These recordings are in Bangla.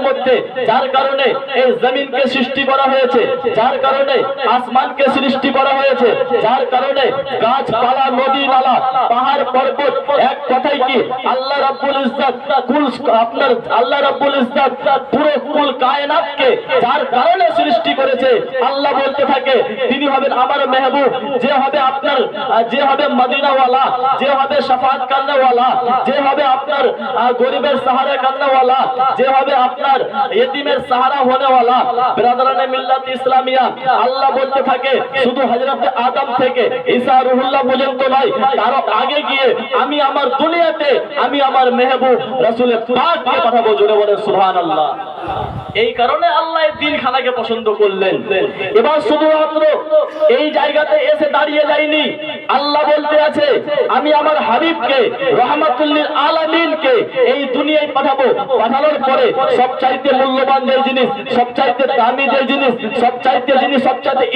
মধ্যে, যার কারণে এই জমিনকে সৃষ্টি করা হয়েছে, যার কারণে আসমানকে সৃষ্টি করা হয়েছে, যার কারণে গাছপালা, নদী নালা, পাহাড় পর্বত, এক কথায় কি আল্লাহ রাব্বুল ইজ্জত আল্লাহ রাব্বুল ইজ্জত পুরো কুল কায়নাতকে যার কারণে সৃষ্টি করেছে। আল্লাহ বলতে থাকে তিনি হবেন আমার মেহবুব, যে হবে মদিনাওয়ালা, যে হবে শাফাত কান্নাওয়ালা, যে হবে আপনার গরিবের সাহারা কান্নাওয়ালা, যে হবে আপনার ইতিমের সাহারা হোনেওয়ালা। বিরাদরানে মিল্লাত ইসলামিয়া, আল্লাহ বলতে থাকে শুধু হযরত আদম থেকে ঈসা রুহুল্লাহ পর্যন্ত নয়, তারও আগে গিয়ে আমি আমার দুনিয়াতে আমি আমার মেহবুব রাসূল পাককে পাঠাবো। জোরে বলে সুবহানাল্লাহ। এই কারণে আল্লাহ এই দিনখানাকে পছন্দ করলেন। এবার শুধুমাত্র এই জায়গাতে এসে দাঁড়িয়ে যায়নি, আল্লাহ বলতে আছে আমি আমার হাবিবকে রাহমাতুল লিল আলামিনকে এই দুনিয়ায় পাঠাবো। পাঠানোর পরে সবচাইতে মূল্যবান যে জিনিস, সবচাইতে দামি যে জিনিস, সবচাইতে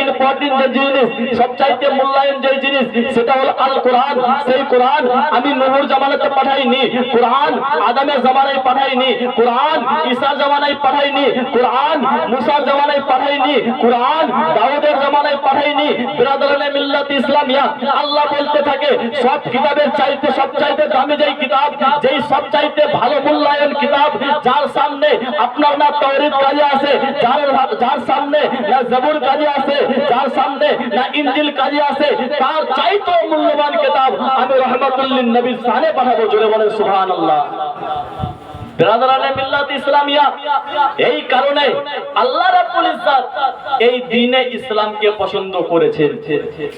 ইম্পর্টেন্ট যে জিনিস, সবচাইতে মূল্যায়ন যে জিনিস, সেটা হলো আল কোরআন। সেই কোরআন আমি নূহর জামানাতে পাঠাইনি, কোরআন আদমের জামানায় পাঠাইনি, কোরআন ঈসার জামানায় পাঠাইনি, কোরআন মুসার জামানায় পাঠাইনি, কোরআন দাউদের জামানায় পাঠাইনি। বিরাদরানে মিল্লাত ইসলামিয়া, আল্লাহ বলতে থাকে সব কিতাবের চাইতে সবচাইতে দামি যেই কিতাব, যেই সবচাইতে ভালো মূল্যায়ন কিতাব, যার সামনে আপনার না তাওরাত কাজে আছে, যার সামনে না জবুর কাজে আছে, যার সামনে না ইনজিল কাজে আছে, তার চাইতে মূল্যবান কিতাব আমি রাহমাতুল লিন নবীর শানে পাঠাবো। জোরে বলেন সুবহানাল্লাহ। বিরাদরানে মিল্লাত ইসলামিয়া, এই কারণে আল্লাহ রাব্বুল ইজ্জত এই দ্বীনে ইসলামকে পছন্দ করেছেন।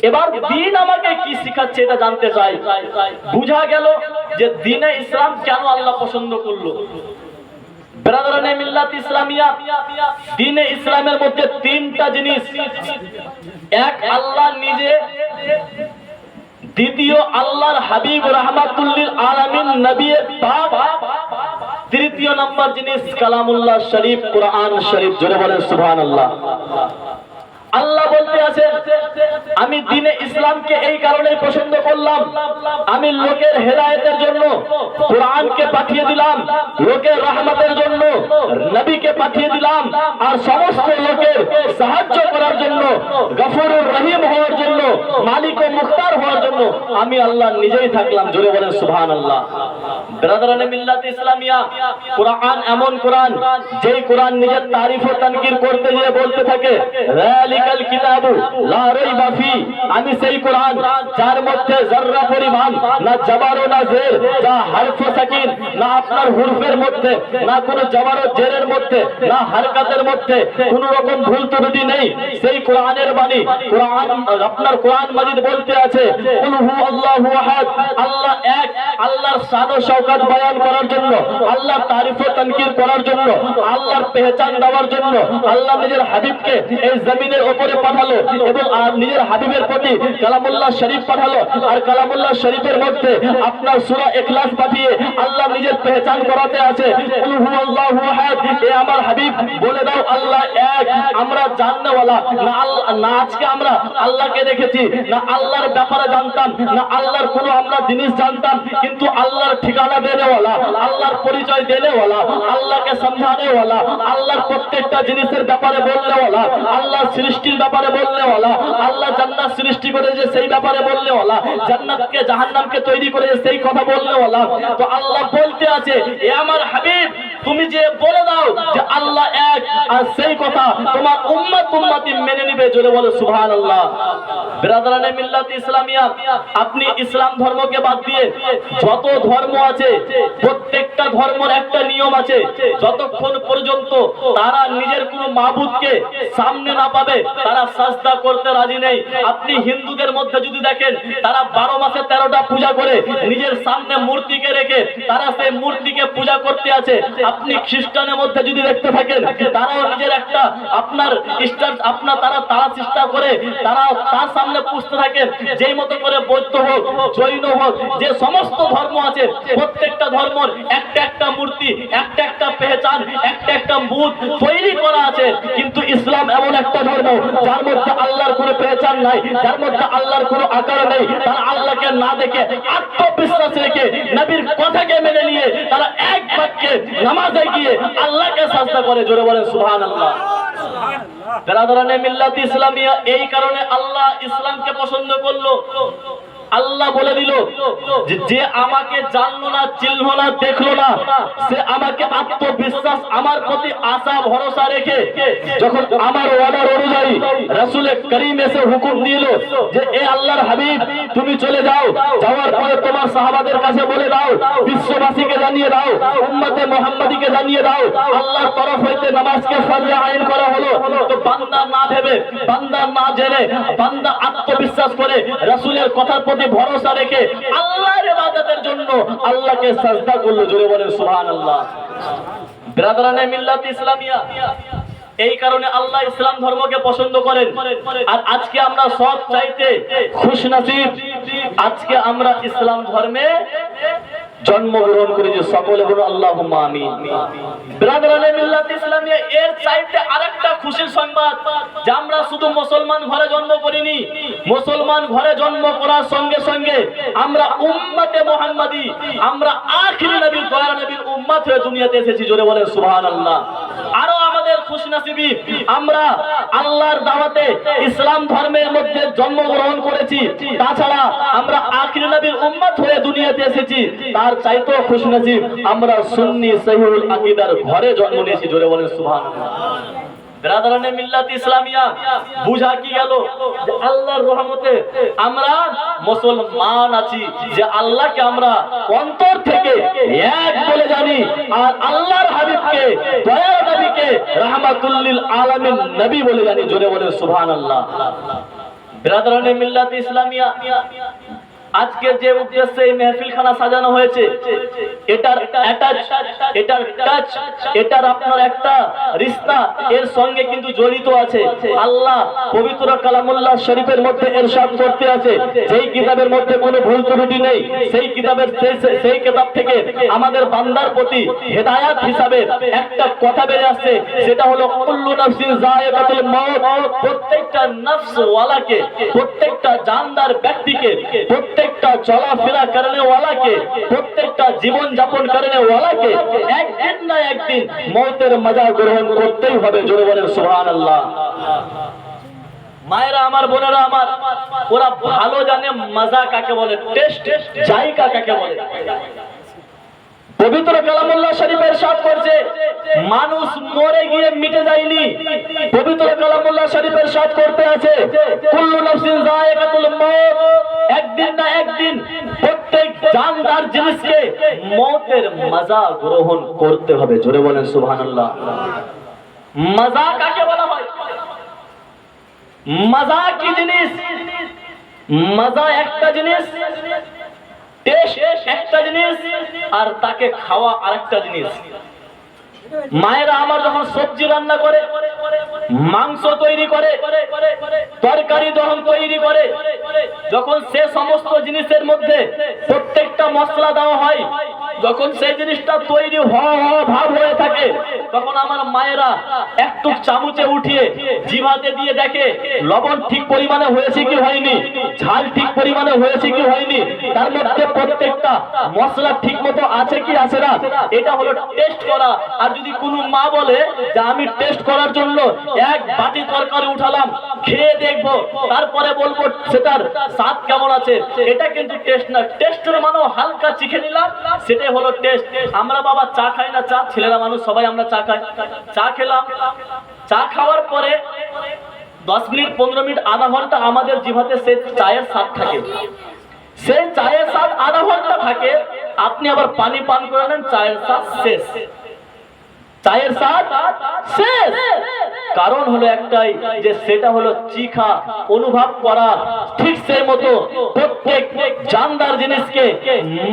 এবার দ্বীন আমাকে কি শিখাচ্ছে এটা জানতে চাই। বুঝা গেল যে দ্বীনে ইসলাম কেন আল্লাহ পছন্দ করলো। বিরাদরানে মিল্লাত ইসলামিয়া, দ্বীনে ইসলামের মধ্যে তিনটা জিনিস। এক, আল্লাহ নিজে, দ্বিতীয় আল্লাহর হাবিব রাহমাতুল লিল আলামিন নবী পাক, তৃতীয় নম্বর জিনিস কালামুল্লাহ শরীফ, কোরআন শরীফ। জোরে বলেন সুবহানাল্লাহ। আল্লাহ বলতে আছেন আমি দ্বীনে ইসলামকে এই কারণেই পছন্দ করলাম, আমি লোকের হেদায়েতের জন্য কোরআনকে পাঠিয়ে দিলাম, লোকের রহমতের জন্য নবীকে পাঠিয়ে দিলাম, আর সমস্ত লোকের সাহায্য করার জন্য, গফুরুর রহিম হওয়ার জন্য, মালিক ও মুখতার হওয়ার জন্য আমি আল্লাহ নিজেই থাকলাম। জোরে বলেন সুবহানাল্লাহ। বিরাদরানে মিল্লাত ইসলামিয়া, কোরআন এমন কোরআন, যেই কোরআন নিজের তারিফ ও তানকির করতে গিয়ে বলতে থাকে যালিকাল কিতাবু লা রাইবা ফি, আমি সেই কোরআন যার মধ্যে যাররা পরিমাণ না জবর ও না জের, যা হরফ সাকিন না আপনার হুরফের মধ্যে, না কোনো জবর ও জেরের মধ্যে, না হরকতের মধ্যে কোনো রকম ভুল ত্রুটি নেই। সেই কোরআনের বাণী, কোরআন আপনার কোরআন মাজিদ বলতে আছে কুল হু আল্লাহু আহাদ, আল্লাহ এক, আল্লাহর শান ও শওকত বয়ান করার জন্য, আল্লাহর তারিফ ও তানকির করার জন্য, আল্লাহর পেহচান দেওয়ার জন্য আল্লাহ নিজের হাবিবকে এই জমিনের উপরে পাঠালো এবং নিজের হাবিবের প্রতি কালামুল্লাহ শরীফ পাঠালো। আর কালামুল্লাহ শরীফের মধ্যে আপনার সূরা ইখলাস পাঠিয়ে আল্লাহ নিজের পেহচান করাতে আছে কুল হু আল্লাহু আহাদ। এ আমার হাবিব বলে দাও আল্লাহ এক, আমরা জাননেওয়ালা না আজকে আমরা আল্লাহকে দেখেছি, না আল্লাহর ব্যাপারে জানতাম, না আল্লাহর কোনো আমরা জিনিস জানতাম, কিন্তু আল্লাহর ঠিকানা দেনেওয়ালা, আল্লাহর পরিচয় দেনেওয়ালা, আল্লাহকে সমঝানেওয়ালা, আল্লাহর প্রত্যেকটা জিনিসের ব্যাপারে বলনেওয়ালা, আল্লাহর সৃষ্টির ব্যাপারে বলনেওয়ালা, আল্লাহ জান্নাত সৃষ্টি করেছে সেই ব্যাপারে বলনেওয়ালা, জান্নাতকে জাহান্নামকে তৈরি করেছে সেই কথা বলনেওয়ালা। তো আল্লাহ বলতে আছে এ আমার হাবিব তুমি যে বলে দাও যে আল্লাহ এক, আর সেই কথা তোমার উম্মতি মেনে নিবে। জোরে বলো সুবহানাল্লাহ। বিরাদরানে মিল্লাত ইসলামিয়া, আপনি ইসলাম ধর্মকে বাদ দিয়ে যত ধর্ম আছে প্রত্যেকটা ধর্মের একটা নিয়ম আছে, যতক্ষণ পর্যন্ত তারা নিজের কোনো মাবুদকে সামনে না পাবে তারা সাজদা করতে রাজি নেই। আপনি হিন্দুদের মধ্যে যদি দেখেন তারা 12 মাসে 13টা পূজা করে নিজের সামনে মূর্তিকে রেখে তারা সেই মূর্তিকে পূজা করতে আছে। আপনি খ্রিস্টানের মধ্যে যদি দেখতে থাকেন তারা নিজের একটা আপনার তারা চেষ্টা করে, তারা তার সামনে পুষতে থাকেন। যেই মতো করে বৌদ্ধ হোক, জৈন হোক, যে সমস্ত ধর্ম আছে, প্রত্যেকটা ধর্মের একটা একটা মূর্তি, একটা একটা পেহচান, একটা একটা মুখ তৈরি করা আছে। কিন্তু ইসলাম এমন একটা ধর্ম যার মধ্যে আল্লাহর কোনো পেহচান নাই, যার মধ্যে আল্লাহর কোনো আকার নেই। তারা আল্লাহকে না দেখে আত্মবিশ্বাস রেখে নবীর কথাকে মেনে নিয়ে তারা এক বাক্যে নামাজে গিয়ে আল্লাহকে সাজদা করে। জোরে বলেন সুবহানাল্লাহ। বেরাদারানে মিল্লাত ইসলামিয়া, এই কারণে আল্লাহ ইসলামকে পছন্দ করলো। আল্লাহ বলে দিল যে আমাকে জানলো না, চিনলো না, দেখলো না, সে আমাকে আত্মবিশ্বাস, আমার প্রতি আশা ভরসা রেখে যখন আমার অর্ডার অনুযায়ী রাসূল করিম এসে হুকুম দিল যে এ আল্লাহর হাবিব তুমি চলে যাও, যাওয়ার পরে তোমার সাহাবাদের কাছে বলে দাও, বিশ্ববাসীকে জানিয়ে দাও, উম্মতে মুহাম্মাদীকে জানিয়ে দাও আল্লাহর তরফ হইতে নামাজকে ফরজ আইন করা হলো। তো বান্দা না ভেবে, বান্দা না জেনে, বান্দা আত্মবিশ্বাস করে রাসূলের কথার প্রতি ভরসা রেখে আল্লাহর ইবাদতের জন্য আল্লাহকে সাজদা করলো। জোরে বলেন সুবহানাল্লাহ। ব্রাদারানে মিল্লাত ইসলামিয়া, এই কারণে আল্লাহ ইসলাম ধর্মকে পছন্দ করেন। আর আজকে আমরা সব চাইতে খুশনসিব, আজকে আমরা ইসলাম ধর্মে জন্মগ্রহণ করেছি। সকলে বলুন আল্লাহুম্মা আমিন। ব্রাদারানে মিল্লাত ইসলামিয়া, এর চাইতে আরেকটা খুশির সংবাদ যে আমরা শুধু মুসলমান ঘরে জন্ম করিনি, মুসলমান ঘরে জন্ম করার সঙ্গে সঙ্গে আমরা উম্মতে মুহাম্মাদী, আমরা আখিরি নবী, দয়ার নবীর উম্মত হয়ে দুনিয়াতে এসেছি। জোরে বলেন সুবহানাল্লাহ। আরো আমাদের খুশনসিবি, আমরা আল্লাহর দাওয়াতে ইসলাম ধর্মের মধ্যে জন্মগ্রহণ করেছি, তাছাড়া আমরা আখিরি নবীর উম্মত হয়ে দুনিয়াতে এসেছি। তার চাইতেও খুশনসিব আমরা সুন্নি সহিহুল আকীদার ঘরে জন্ম নিয়েছি। জোরে বলেন সুবহানাল্লাহ। ব্রাদারানে মিল্লাত ইসলামিয়া, বুঝা কি গেল যে আল্লাহর রহমতে আমরা মুসলমান আছি, যে আল্লাহকে আমরা অন্তর থেকে এক বলে জানি, আর আল্লাহর হাবিবকে, দয়ার নবীকে রাহমাতুল লিল আলামিন নবী বলে জানি। জোরে বলেন সুবহানাল্লাহ। ব্রাদারানে মিল্লাত ইসলামিয়া, আজকে যে উদ্দেশ্যে এই মেহফিলখানা সাজানো হয়েছে, এটার অ্যাটাচ, এটার টাচ, এটার আপনার একটা রিশতা এর সঙ্গে কিন্তু জড়িত আছে। আল্লাহ পবিত্র কালামুল্লাহ শরীফের মধ্যে ইরশাদ করতে আছে, যেই কিতাবের মধ্যে কোনো ভুল ত্রুটি নেই, সেই কিতাবের সেই কিতাব থেকে আমাদের বান্দার প্রতি হেদায়েত হিসাবে একটা কথা বেরিয়ে আসছে, সেটা হলো কুল্লু নাফসিন যায়িকাতুল মাউত। প্রত্যেকটা নফস ওয়ালাকে, প্রত্যেকটা জানদার ব্যক্তিকে, প্রত্যেকটা চলাফেরা করনে ওয়ালাকে, প্রত্যেকটা জীবন যাপন করনে ওয়ালাকে একদিন না একদিন মৌতের মজা গ্রহণ করতেই হবে। জোরে বলেন সুবহানাল্লাহ। মায়েরা আমার, বোনেরা আমার, ওরা ভালো জানে মজা কাকে বলে, টেস্ট, জায়গা কাকে বলে। পবিত্র কালামুল্লাহ শরীফে ইরশাদ করছে মানুষ মরে গিয়ে মিটে যায়নি। পবিত্র কালামুল্লাহ শরীফে ইরশাদ করতে আছে কুল্লু নাফসিন যায়িকাতুল মাউত, একদিন না একদিন প্রত্যেক জানদার জিনিসকে মওতের মজা গ্রহণ করতে হবে। জোরে বলেন সুবহানাল্লাহ। মজা কাকে বলা হয়? মজা কি জিনিস? মজা একটা জিনিস, টেস্ট একটা জিনিস, আর তাকে খাওয়া আরেকটা জিনিস। মায়েরা আমার যখন সবজি রান্না করে, মাংস তৈরি করে, তরকারি যখন তৈরি করে, যখন সে সমস্ত জিনিসের মধ্যে প্রত্যেকটা মশলা দেওয়া হয়, যখন সেই জিনিসটা তৈরি ভাব হয়ে থাকে, তখন আমার মায়েরা একটু চামচে উঠিয়ে জিভাতে দিয়ে দেখে লবণ ঠিক পরিমাণে হয়েছে কি হয়নি, ঝাল ঠিক পরিমাণে হয়েছে কি হয়নি, তার মধ্যে প্রত্যেকটা মশলা ঠিক মতো আছে কি আছে না। এটা হলো টেস্ট করা। আর যদি কোনো মা বলে যে আমি টেস্ট করার জন্য এক বাটি তরকারি উঠালাম, খেয়ে দেখবো, তারপরে বলবো সেটার স্বাদ কেমন আছে, এটা কিন্তু টেস্ট না। টেস্টের মানে হালকা চিখে নিলাম, সেটাই হলো টেস্ট। আমরা বাবা চা খাই না, চা ছেলেরা মানুষ সবাই আমরা চা খাই। চা খেলাম, চা খাওয়ার পরে 10 মিনিট, 15 মিনিট, আধা ঘন্টা আমাদের জিভাতে সেই চায়ের স্বাদ থাকে। সেই চায়ের স্বাদ আধা ঘন্টা থাকে, আপনি আবার পানি পান করে নেন, চায়ের স্বাদ শেষ, চায়ের স্বাদ শেষ। কারণ হলো একটাই, যে সেটা হলো চিখা অনুভব করা। ঠিক সেই মতো প্রত্যেক জানদার জিনিসকে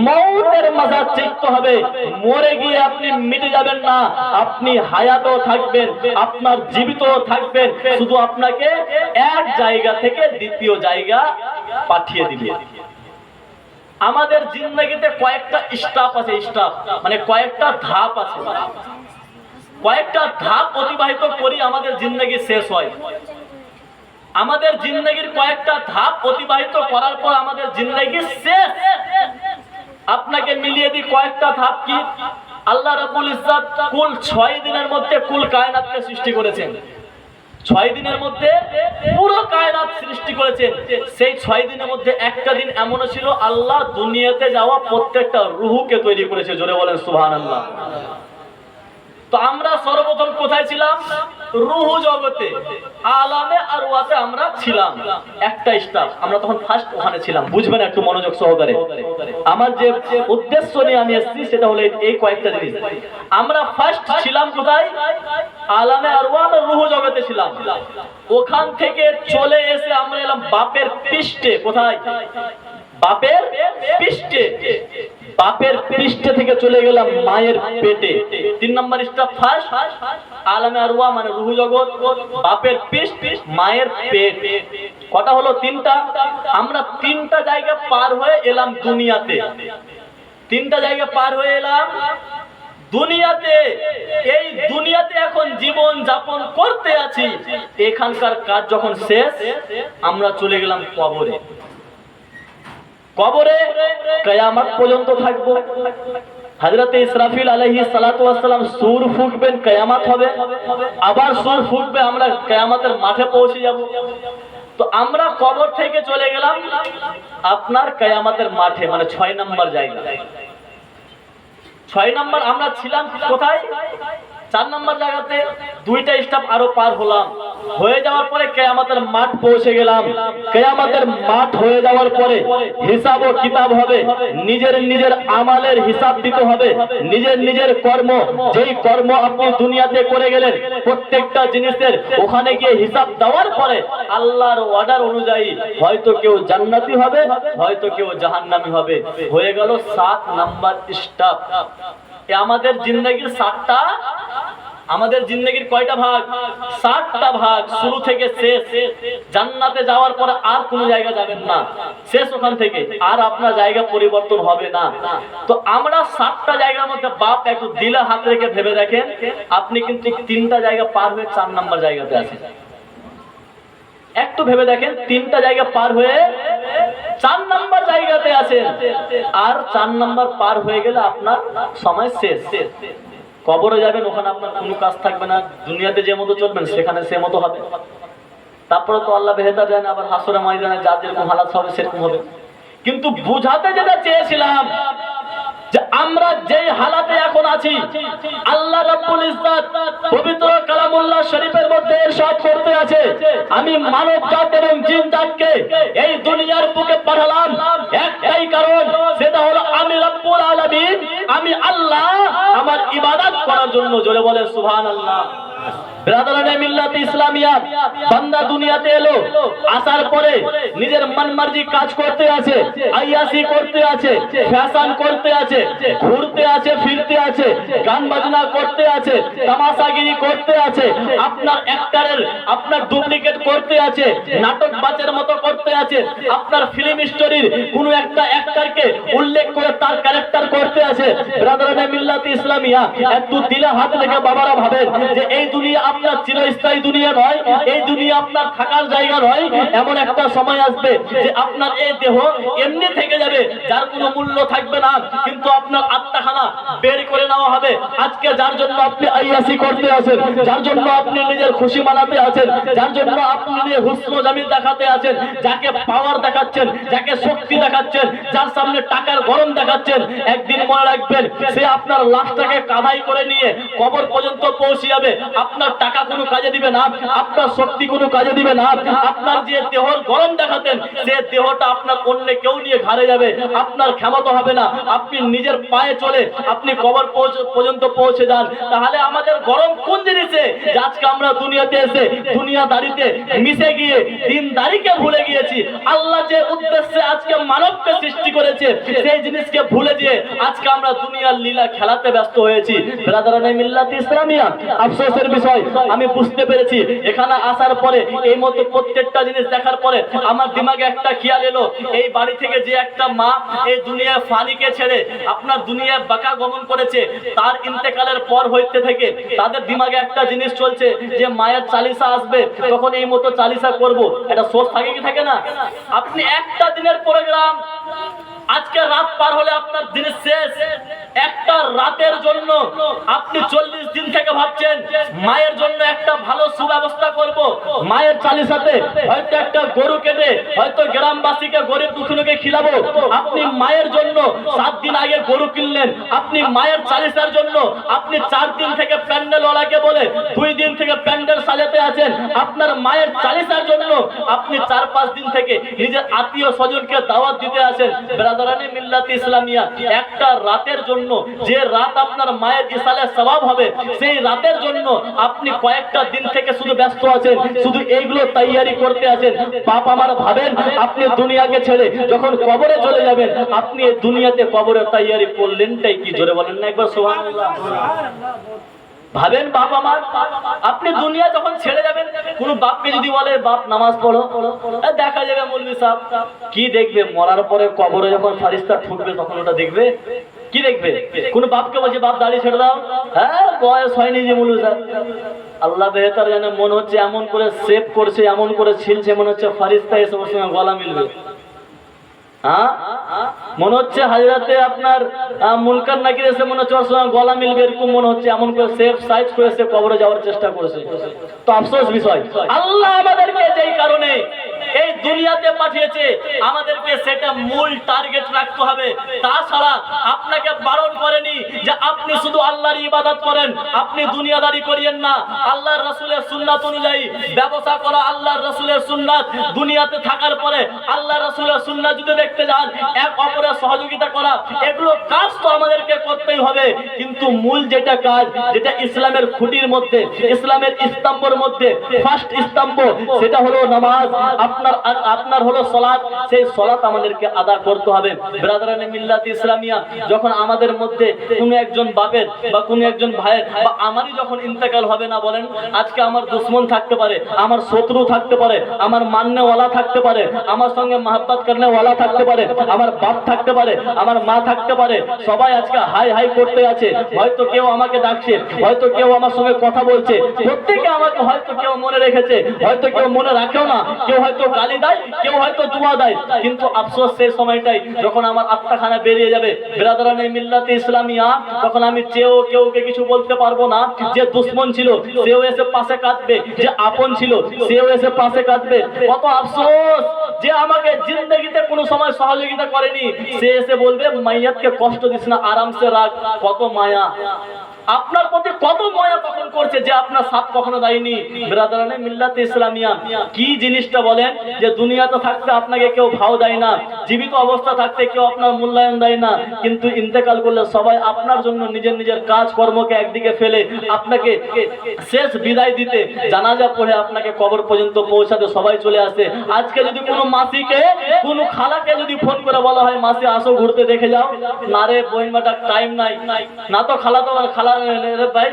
মৌতের মজা চিখতে হবে। মরে গিয়ে আপনি মিটে যাবেন না, আপনি হায়াতও থাকবেন, আপনার জীবিতও থাকবেন, শুধু আপনাকে এক জায়গা থেকে দ্বিতীয় জায়গা পাঠিয়ে দিবে। আমাদের জিন্দেগিতে কয়েকটা স্টাপ আছে, স্টাপ মানে কয়েকটা ধাপ আছে, কয়েকটা ধাপ অতিবাহিত করি আমাদের জিন্দেগি শেষ হয়। আমাদের জিন্দেগির কয়েকটা ধাপ অতিবাহিত করার পর আমাদের জিন্দেগি শেষ। আপনাকে মিলিয়ে দিই কয়েকটা ধাপ কি। আল্লাহ রাব্বুল ইজ্জত কুল 6 দিনের মধ্যে কুল কায়নাতকে সৃষ্টি করেছেন। 6 দিনের মধ্যে পুরো কায়নাত সৃষ্টি করেছেন। সেই 6 দিনের মধ্যে একটা দিন এমনও ছিল আল্লাহ দুনিয়াতে যাওয়া প্রত্যেকটা রূহকে তৈরি করেছে। জোরে বলেন সুবহানাল্লাহ। তো আমরা সর্বপ্রথম কোথায় ছিলাম? রূহ জগতে, আলামে আরওয়াতে আমরা ছিলাম। একটা স্টাফ আমরা তখন ফার্স্ট ওখানে ছিলাম। বুঝবেন একটু মনোযোগ সহকারে। আমার যে উদ্দেশ্য নিয়ে আমি এসেছি সেটা হলো এই কয়েকটা জিনিস। আমরা ফার্স্ট ছিলাম কোথায়? আলামে আরওয়া, রূহ জগতে ছিলাম। ওখান থেকে চলে এসে আমরা এলাম বাপের পৃষ্ঠে। কোথায়? বাপের পৃষ্ঠে। বাপের পৃষ্ঠে থেকে চলে গেলাম মায়ের পেটে। 3 নম্বর স্টেপ ফার্স্ট আলামে আরওয়া মানে রূহ জগৎ, বাপের পৃষ্ঠ, মায়ের পেট। কটা হলো? 3টা। আমরা 3টা জায়গা পার হয়ে এলাম দুনিয়াতে। 3টা জায়গা পার হয়ে এলাম দুনিয়াতে। এই দুনিয়াতে এখন জীবন যাপন করতে আছি। এখানকার কাজ যখন শেষ আমরা চলে গেলাম কবরে। কবরে কিয়ামত পর্যন্ত থাকবো। হযরত ইসরাফিল আলাইহিস সালাতু ওয়াস সালাম সূর ফুঁকবেন, কিয়ামত হবে। আবার সূর ফুঁকবে, আমরা কিয়ামতের মাঠে পৌঁছে যাব। তো আমরা কবর থেকে চলে গেলাম আপনার কিয়ামতের মাঠে, মানে 6 নম্বর জায়গা। 6 নম্বর আমরা ছিলাম কোথায়? 4 নম্বর জায়গাতে। 2টা স্টেপ আরো পার হলাম। হয়ে যাওয়ার পরে কিয়ামতের মাঠ পৌঁছে গেলাম। কিয়ামতের মাঠ হয়ে যাওয়ার পরে হিসাব ও কিতাব হবে। নিজের নিজের আমালের হিসাব দিতে হবে। নিজের নিজের কর্ম, যেই কর্ম আপনি দুনিয়াতে করে গেলেন প্রত্যেকটা জিনিসের ওখানে গিয়ে হিসাব দেওয়ার পরে আল্লাহর অর্ডার অনুযায়ী হয়তো কেউ জান্নাতি হবে, হয়তো কেউ জাহান্নামী হবে। হয়ে গেল 7 নম্বর স্টেপ। আমাদের জিন্দেগির 7টা, আমাদের জিন্দেগির কয়টা ভাগ? 7টা ভাগ। শুরু থেকে শেষ। জান্নাতে যাওয়ার পরে আর কোনো জায়গা যাবেন না, শেষ ওখান থেকে। আর আপনার জায়গা পরিবর্তন হবে না। তো আমরা 7টা জায়গার মধ্যে বাপ একটু দিলে হাত রেখে ভেবে দেখেন, আপনি কিন্তু 3টা জায়গা পার হয়ে 4 নম্বর জায়গাতে আছেন। একটু ভেবে দেখেন, 3টা জায়গা পার হয়ে 4 নম্বর জায়গাতে আছেন। আর 4 নম্বর পার হয়ে গেলে আপনার সময় শেষ। কবরে যাবেন, ওখানে আপনার কোনো কাজ থাকবে না। দুনিয়াতে যে মতো চলবেন সেখানে সে মতো হবে। তারপরে তো আল্লাহ বেহেশত দেন, আবার হাসরে ময়দানে যার যেরকম হালাত হবে সেরকম হবে। কিন্তু বুঝাতে যেটা চেয়েছিলাম যে আমরা যেই হালাতে এখন আছি, আল্লাহ রাব্বুল ইজ্জত পবিত্র কালামুল্লাহ শরীফের মধ্যে ইরশাদ করতে আছে, আমি মানব জাত এবং জিন জাতকে এই দুনিয়ার বুকে পাঠালাম একটাই কারণ, সেটা হলো আমি রব্বুল আলামিন, আমি আল্লাহ আমার ইবাদত করার জন্য। জোরে বলে সুবহানাল্লাহ। ব্রাদারানে মিল্লাত ইসলামিয়া, বান্দা দুনিয়াতে এলো, আসার পরে নিজের মনমর্জি কাজ করতে আছে, আইয়াসি করতে আছে, ফ্যাশন করতে আছে, ঘুরতে আছে, ফিরতে আছে, গান বাজনা করতে আছে, তামাশাগিরি করতে আছে, আপনার অ্যাক্টরের আপনার ডুপ্লিকেট করতে আছে, নাটক বাজের মতো করতে আছে, আপনার ফিল্ম স্টোরির কোন একটা অ্যাক্টরকে উল্লেখ করে তার ক্যারেক্টার করতে আছে। ব্রাদারানে মিল্লাত ইসলামিয়া, একটু দিলে হাত রেখে বাবারা ভাবেন যে এই দুনিয়া আপনার চিরস্থায়ী দুনিয়া নয়, এই দুনিয়া আপনার থাকার জায়গা নয়। এমন একটা সময় আসবে যে আপনার এই দেহ এমনি থেকে যাবে, যার কোনো মূল্য থাকবে না, কিন্তু আপনার আত্মাখানা বের করে নেওয়া হবে। আজকে যার জন্য আপনি আইয়াসি করতে আছেন, যার জন্য আপনি নিজের খুশি মানাতে আছেন, যার জন্য আপনি নিজের হুসন জামিল দেখাতে আছেন, যাকে পাওয়ার দেখাচ্ছেন, যাকে শক্তি দেখাচ্ছেন, যার সামনে টাকার গরম দেখাচ্ছেন, একদিন মনে রাখবেন সে আপনার লাশটাকে কাঁধাই করে নিয়ে কবর পর্যন্ত পৌঁছে যাবে। আপনার টাকা কোনো কাজে দিবে না, আপনার শক্তি কোনো কাজে দিবে না, আপনার যে দেহর গরম দেখাতেন সে দেহটা আপনার অন্য কেউ নিয়ে ঘাড়ে যাবে, আপনার ক্ষমতা হবে না, আপনি নিজের পায়ে চলে আপনি কবর পর্যন্ত পৌঁছে যান। তাহলে আমাদের গরম কোন জিনিসে যে আজকে আমরা দুনিয়াতে এসে দুনিয়াদারিতে মিশে গিয়ে দিনদারিকে ভুলে গিয়েছি। আল্লাহ যে উদ্দেশ্যে আজকে মানবকে সৃষ্টি করেছে সেই জিনিসকে ভুলে দিয়ে আজকে আমরা দুনিয়ার লীলা খেলাতে ব্যস্ত হয়েছি। ব্রাদারানে মিল্লাত ইসলামিয়া, আফসোসের বিষয় আমি বুঝতে পেরেছি এখানে আসার পরে এই মতো প্রত্যেকটা জিনিস দেখার পরে আমার দিমাগে একটা খেয়াল এলো, এই বাড়ি থেকে যে একটা মা এই দুনিয়ায় ফানিকে ছেড়ে আপনার দুনিয়ায় বাঁকা গমন করেছে, তার ইন্তেকালের পর হইতে থেকে তাদের দিমাগে একটা জিনিস চলছে যে মায়ের চালিসা আসবে তখন এই মতো চালিসা করব। এটা সোর্স থাকে কি থাকে না? আপনি একটা দিনের প্রোগ্রাম আজকে রাত পার হলে আপনার দিনের শেষ। একটা রাতের জন্য আপনি 40 দিন থেকে ভাবছেন মায়ের জন্য একটা ভালো সুব্যবস্থা করব, মায়ের চালিসাতে হয়তো একটা গরু কেটে হয়তো গ্রামবাসীকে গরিব দুঃখীকে খিলাবো। আপনি মায়ের জন্য 7 দিন আগে গরু কিনলেন, আপনি মায়ের চালিসার জন্য আপনি 4 দিন থেকে প্যান্ডেল ওয়ালাকে বলে 2 দিন থেকে প্যান্ডেল সাজাতে আছেন। আপনার মায়ের চালিসার জন্য আপনি 4-5 দিন থেকে নিজের আত্মীয় স্বজনকে দাওয়াত দিতে আছেন। ব্রাদারানে মিল্লাত ইসলামিয়া, একটা রাতের জন্য যে রাত আপনার মায়ের ইসালে সওয়াব হবে সেই রাতের জন্য আপনি কয়েকটা দিন থেকে শুধু ব্যস্ত আছেন, শুধু এইগুলো তৈয়ারি করতে আছেন। বাপ আমার ভাবেন আপনি দুনিয়াকে ছেড়ে যখন কবরে চলে যাবেন আপনি এই দুনিয়াতে কবরের তৈয়ারি করলেনটাই কি? জোরে বলেন না একবার সুবহানাল্লাহ। ভাবেন বাপ আমার, আপনি দুনিয়া যখন ছেড়ে যাবেন কোন বাপকে যদি বলে বাপ নামাজ পড়ো, দেখা যাবে মৌলভী সাহেব কি দেখবে মরার পরে কবরে যখন ফারিস্তা ঠুকবে তখন ওটা দেখবে কি দেখবে? কোন বাপকে বলছে বাপ দাঁড়িয়ে ছেড়ে দাও, হ্যাঁ বয়স হয়নি যে মৌলভী সাহেব। আল্লাহ বেহতার জানে, মনে হচ্ছে এমন করে সেভ করছে এমন করে ছিলছে মনে হচ্ছে ফারিস্তা এসে ওর সঙ্গে গলা মিলবে। হ্যাঁ মনে হচ্ছে হাজরাতে আপনার মুনকার নাকির এসে মনে হচ্ছে ওর সঙ্গে গলা মিলবে, এরকম মনে হচ্ছে এমন করে সেফ সাইজ করেছে কবরে যাওয়ার চেষ্টা করেছে। তো আফসোস বিষয়, আল্লাহ আমাদেরকে যেই কারণে এই দুনিয়াতে পাঠিয়েছে আমাদেরকে সেটা মূল টার্গেট রাখতে হবে। তাছাড়া আপনাকে বারণ করেনি যে আপনি শুধু আল্লাহর ইবাদত করেন, আপনি দুনিয়াদারি করিয়েন না। আল্লাহর রাসূলের সুন্নাত অনুযায়ী ব্যবসা করা আল্লাহর রাসূলের সুন্নাত, দুনিয়াতে থাকার পরে আল্লাহর রাসূলের সুন্নাত যদি দেখতে যান এক অপরের সহযোগিতা করা, এগুলো কাজ তো আমাদেরকে করতেই হবে। কিন্তু মূল যেটা কাজ, যেটা ইসলামের খুঁটির মধ্যে, ইসলামের স্তম্ভের মধ্যে ফার্স্ট স্তম্ভ, সেটা হলো নামাজ, আপনার হলো সালাত। সেই সালাত আমাদেরকে আদা করতে হবে। ব্রাদারানে মিল্লাত ইসলামিয়া, যখন আমাদের মধ্যে কোনো একজন বাপের বা কোনো একজন ভাইয়ের বা আমারই যখন ইন্তেকাল হবে না বলেন, আজকে আমার দুশ্মন থাকতে পারে, আমার শত্রু থাকতে পারে, আমার মাননেওয়ালা থাকতে পারে, আমার সঙ্গে মহব্বত করনেওয়ালা থাকতে পারে, আমার বাপ থাকতে পারে, আমার মা থাকতে পারে, সবাই আজকে হাই হাই করতে আছে। হয়তো কেউ আমাকে ডাকছে, হয়তো কেউ আমার সঙ্গে কথা বলছে, প্রত্যেকে আমাকে হয়তো কেউ মনে রেখেছে, হয়তো কেউ মনে রাখেও না, কেউ হয়তো গালি দেয়, কেউ হয়তো দুয়া দেয়। কিন্তু আফসোস সেই সময়টাই যখন আমার আত্মাখানা বেরিয়ে যাবে ব্রাদারানে মিল্লাতে ইসলামিয়া, তখন আমি চেয়েও কেউকে কিছু বলতে পারবো না। যে দুশ্মন ছিল সেও এসে পাশে কাঁদবে, যে আপন ছিল সেও এসে পাশে কাঁদবে। কত আফসোস যে আমাকে জিন্দগিতে কোনো সময় সহযোগিতা করেনি, সে এসে বলবে মাইয়াতকে কষ্ট দিস না, আরামসে রাখ। কত মায়া আপনার প্রতি, কত মায়া তখন করছে যে আপনার সাথ কখনো দেয়নি। ব্রাদারানে মিল্লাতে ইসলামিয়া কি জিনিসটা বলেন, যে দুনিয়াতে থাকতে আপনাকে কেউ ভাও দেয় না, জীবিত অবস্থা থাকতে কেউ আপনার মূল্যায়ন দেয় না, কিন্তু ইন্তেকাল করলে সবাই আপনার জন্য নিজের নিজের কাজ কর্মকে একদিকে ফেলে আপনাকে শেষ বিদায় দিতে, জানাজা পড়ে আপনাকে কবর পর্যন্ত পৌঁছাতে সবাই চলে আসে। আজকে যদি কোনো মাসিকে, কোনো খালাকে যদি ফোন করে বলা হয় মাসি আসো ঘুরতে দেখে যাও, না রে বোন বেটা টাইম নাই, না তো খালা তো খালা ভাই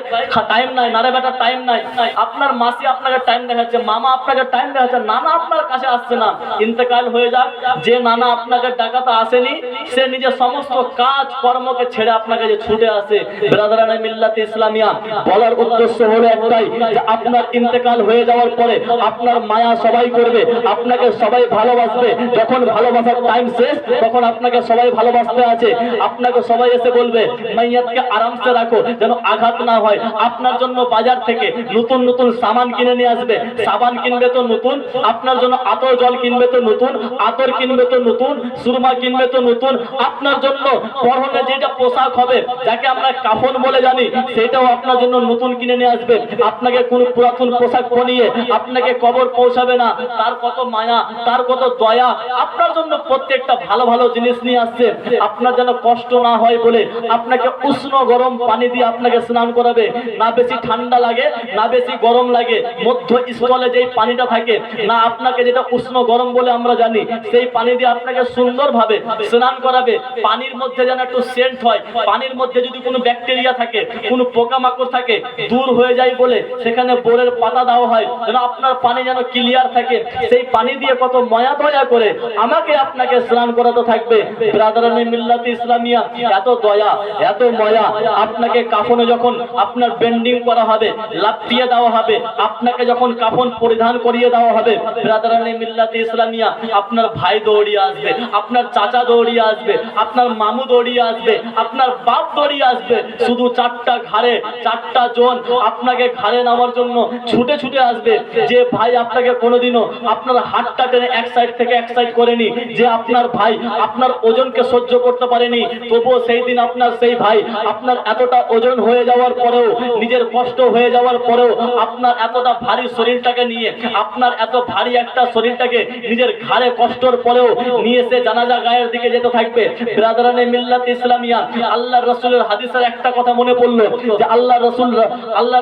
টাইম নাই, না রে বেটা টাইম নাই। আপনার মাসি আপনাকে টাইম দেখাচ্ছে, মামা আপনাকে টাইম দেখাচ্ছে, নানা আপনার কাছে আসছে না। ইন্তেকাল হয়ে যাক, যে নানা আপনাকে ডাকাতে আসেনি সে নিজের সমস্ত কাজ কর্মকে ছেড়ে আপনাকে যে ছুটে আসে। ব্রাদারানে মিল্লাতে ইসলামিয়া বলার উদ্দেশ্য হলো একটাই, যে আপনার ইন্তেকাল হয়ে যাওয়ার পরে আপনার মায়া সবাই করবে, আপনাকে সবাই ভালোবাসবে। যখন ভালোবাসার টাইম শেষ তখন আপনাকে সবাই ভালোবাসতে আছে, আপনাকে সবাই এসে বলবে মাইয়াতকে আরামসে রাখো, যেন যেন আঘাত না হয়, আপনার জন্য বাজার থেকে নতুন নতুন সামান কিনে নিয়ে আসবে। সাবান কিনবে তো নতুন, আপনার জন্য আতর জল কিনবে তো নতুন, আতর কিনবে তো নতুন, সুরমা কিনবে তো নতুন। আপনার জন্য পরনে যেটা পোশাক হবে, যাকে আমরা কাফন বলে জানি, সেটাও আপনার জন্য নতুন কিনে নিয়ে আসবে। আপনাকে কোন পুরাতন পোশাক পরিয়ে আপনাকে কবর পৌঁছাবে না। তার কত মায়া, তার কত দয়া, আপনার জন্য প্রত্যেকটা ভালো ভালো জিনিস নিয়ে আসছে। আপনার যেন কষ্ট না হয় বলে আপনাকে উষ্ণ গরম পানি দিয়ে আপনাকে স্নান করাবে। না বেশি ঠান্ডা লাগে, না বেশি গরম লাগে, মধ্য স্থলে যেই পানিটা থাকে না, আপনাকে যেটা উষ্ণ গরম বলে আমরা জানি, সেই পানি দিয়ে আপনাকে সুন্দরভাবে স্নান করাবে। পানির মধ্যে যেন একটু সেন্ট হয়, পানির মধ্যে যদি কোনো ব্যাকটেরিয়া থাকে, কোনো পোকামাকড় থাকে, দূর হয়ে যায় বলে সেখানে বোরের পাতা দেওয়া হয়, যেন আপনার পানি যেন ক্লিয়ার থাকে। সেই পানি দিয়ে কত মায়া দয়া করে আমাকে আপনাকে স্নান করাতে থাকবে। ব্রাদারানি মিল্লাতে ইসলামিয়া, এত দয়া, এত মায়া। আপনাকে কাফনে যখন আপনার বেন্ডিং করা হবে, লাফিয়ে দেওয়া হবে, আপনাকে যখন কাফন পরিধান করিয়ে দেওয়া হবে, ব্রাদারানি মিল্লাতে ইসলামিয়া, আপনার ভাই দৌড়িয়ে আসবে, আপনার চাচা দৌড়িয়ে আসবে, আপনার মামু দৌড়িয়ে আসবে, আপনার বাপ দৌড়িয়ে আসবে। শুধু চারটা ঘাড়ে, চারটা জন আপনাকে ঘাড়ে নেওয়ার জন্য ছুটে ছুটে আসবে। যে ভাই আপনাকে কোনোদিনও আপনার হাতটা টেনে এক সাইড থেকে এক সাইড করেনি, যে আপনার ভাই আপনার ওজনকে সহ্য করতে পারেনি, তবুও সেই দিন আপনার সেই ভাই আপনার এতটা ওজন হয়ে যাওয়ার পরেও, নিজের কষ্ট হয়ে যাওয়ার পরেও, আপনার এতটা ভারী শরীরটাকে নিয়ে, আপনার এত ভারী একটা শরীরটাকে নিজের ঘাড়ে কষ্টর পরেও নিয়ে এসে জানাজা গায়ের দিকে যেতে থাকবে। ব্রাদারানে মিল্লাত ইসলামিয়া, আল্লাহ রাসূলের হাদিসের একটা কথা মনে পড়লো, যে আল্লাহ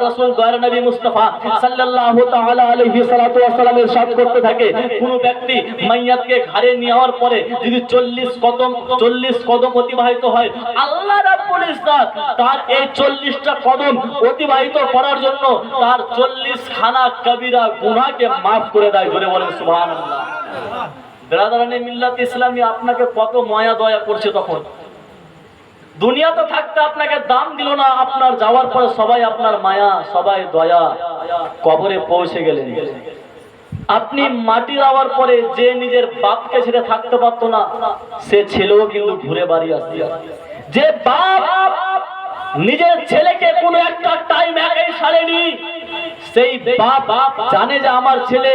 রাসূল দয়ার নবী মুস্তাফা সাল্লাল্লাহু তাআলা আলাইহি সাল্লাতু ওয়াস সালাম ইরশাদ করতে থাকে, কোন ব্যক্তি মাইয়াতকে ঘাড়ে নেওয়ার পরে যদি 40 কদম অতিবাহিত হয়, আল্লাহ রাব্বুল ইজ্জত তার এই 40টা কদম অতিবাহিত করার জন্য তার 40 খানা কবিরা গুনাহকে maaf করে দেয়। জোরে বলেন সুবহানাল্লাহ। ব্রাদারানে মিল্লাত ইসলামী আপনাকে কত মায়া দয়া করছে। তখন দুনিয়াতে থাকতে আপনাকে দাম দিল না, আপনার যাওয়ার পরে সবাই আপনার মায়া, সবাই দয়া। কবরে পৌঁছে গেলেন, আপনি মাটি যাওয়ার পরে যে নিজের বাপকে ছেড়ে থাকতে পারতো না, সে ছেলেও কিন্তু ঘুরে বাড়ি আসছে। যে বাপ নিজের ছেলেকে কোনো একটা টাইম একাই ছাড়েনি, সেই বাপ জানে যে আমার ছেলে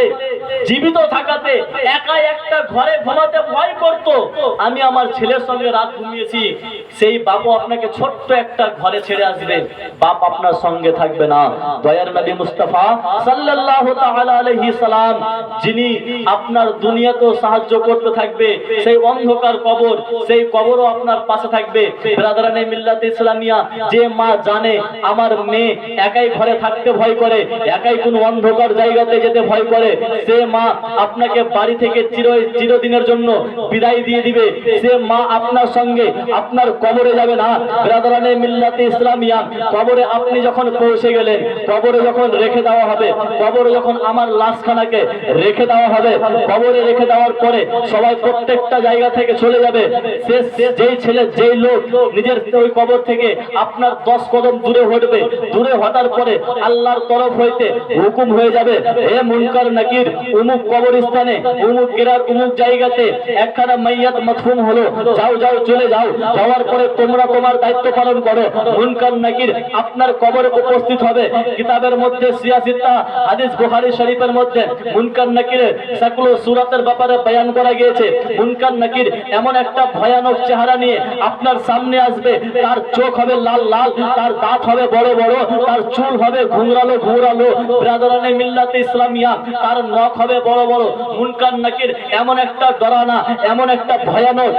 জীবিত থাকাতে একাই একটা ঘরে ঘুমাতে ভয় করত, আমি আমার ছেলের সঙ্গে রাত ঘুমিয়েছি। সেই বাপও আপনাকে ছোট্ট একটা ঘরে ছেড়ে আসবে, বাপ আপনার সঙ্গে থাকবে না। দয়ার নবী মুস্তাফা সাল্লাল্লাহু তাআলা আলাইহি সালাম, যিনি আপনার দুনিয়াতেও সাহায্য করতে থাকবে, সেই অন্ধকার কবর, সেই কবরও আপনার পাশে থাকবে। ব্রাদারানে মিল্লাতে ইসলামিয়া, যে মা জানে আমার মেয়ে একাই ঘরে থাকতে ভয় করে, একাই কোন অন্ধকার জায়গাতে যেতে ভয় করে, সে মা আপনাকে বাড়ি থেকে চিরদিনের জন্য বিদায় দিয়ে দিবে। সে মা আপনার সঙ্গে আপনার কবরে যাবে না। ব্রাদারানে মিল্লাতে ইসলামিয়া, কবরে আপনি যখন পৌঁছে গেলেন, কবরে যখন রেখে দেওয়া হবে, কবরে যখন আমার লাশখানাকে রেখে দেওয়া হবে, কবরে রেখে দেওয়ার পরে সবাই প্রত্যেকটা জায়গা থেকে চলে যাবে। যেই ছেলে, যেই লোক নিজের ওই কবর থেকে আপনার 10 কদম দূরে হটবে, দূরে হটার পরে আল্লাহর তরফ হইতে হুকুম হয়ে যাবে, হে মুনকার নাকির, উমুক কবরস্থানে, উমুক গেরার, উমুক জায়গাতে একখানা মাইয়াত মদফুন হলো, যাও যাও চলে যাও। যাওয়ার পরে তোমরা তোমার দায়িত্ব পালন করো। মুনকার নাকির আপনার কবরে উপস্থিত হবে। কিতাবের মধ্যে সিয়াসিতা হাদিস বুখারী শরীফের মধ্যে মুনকার নাকিরের সকল সূরাতের ব্যাপারে বয়ান করা গিয়েছে। মুনকার নাকির এমন একটা ভয়ানক চেহারা নিয়ে আপনার সামনে আসবে, তার চোখ হবে লাল লাল, তার দাঁত হবে বড় বড়, তার চুল হবে ঘুংরালো ঘুংরালো। ব্রাদারানে মিল্লাতে ইসলামিয়া, তার নখ হবে বড় বড়। মুনকার নাকির এমন একটা ডরানা, এমন একটা ভয়ানক,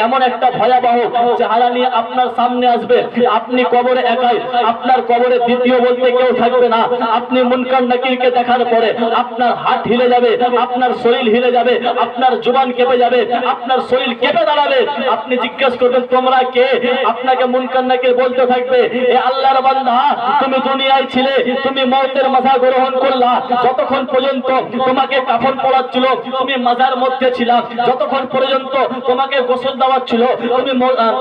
এমন একটা ভয়াবহ চেহারা নিয়ে আপনার সামনে আসবে। আপনি কবরে একাই, আপনার কবরে দ্বিতীয় বলতে কেউ থাকবে না। আপনি মুনকার নাকিরকে দেখার পরে আপনার হাত হিলে যাবে, আপনার শরীর হিলে যাবে, আপনার জুবান কেঁপে যাবে, আপনার শরীর কেঁপে দাঁড়াবে। আপনি জিজ্ঞেস করবেন তোমরা কে? আপনাকে মুনকার নাকির বলতে থাকবে, এ আল্লাহর বান্দা, তুমি দুনিয়ায় ছিলে, তুমি মওতের মাজা গ্রহণ করলা, যতক্ষণ পর্যন্ত তোমাকে কাফন পড়াচ্ছিল তুমি মাজার মধ্যে ছিলা, যতক্ষণ পর্যন্ত তোমাকে গোসল দেওয়াচ্ছিল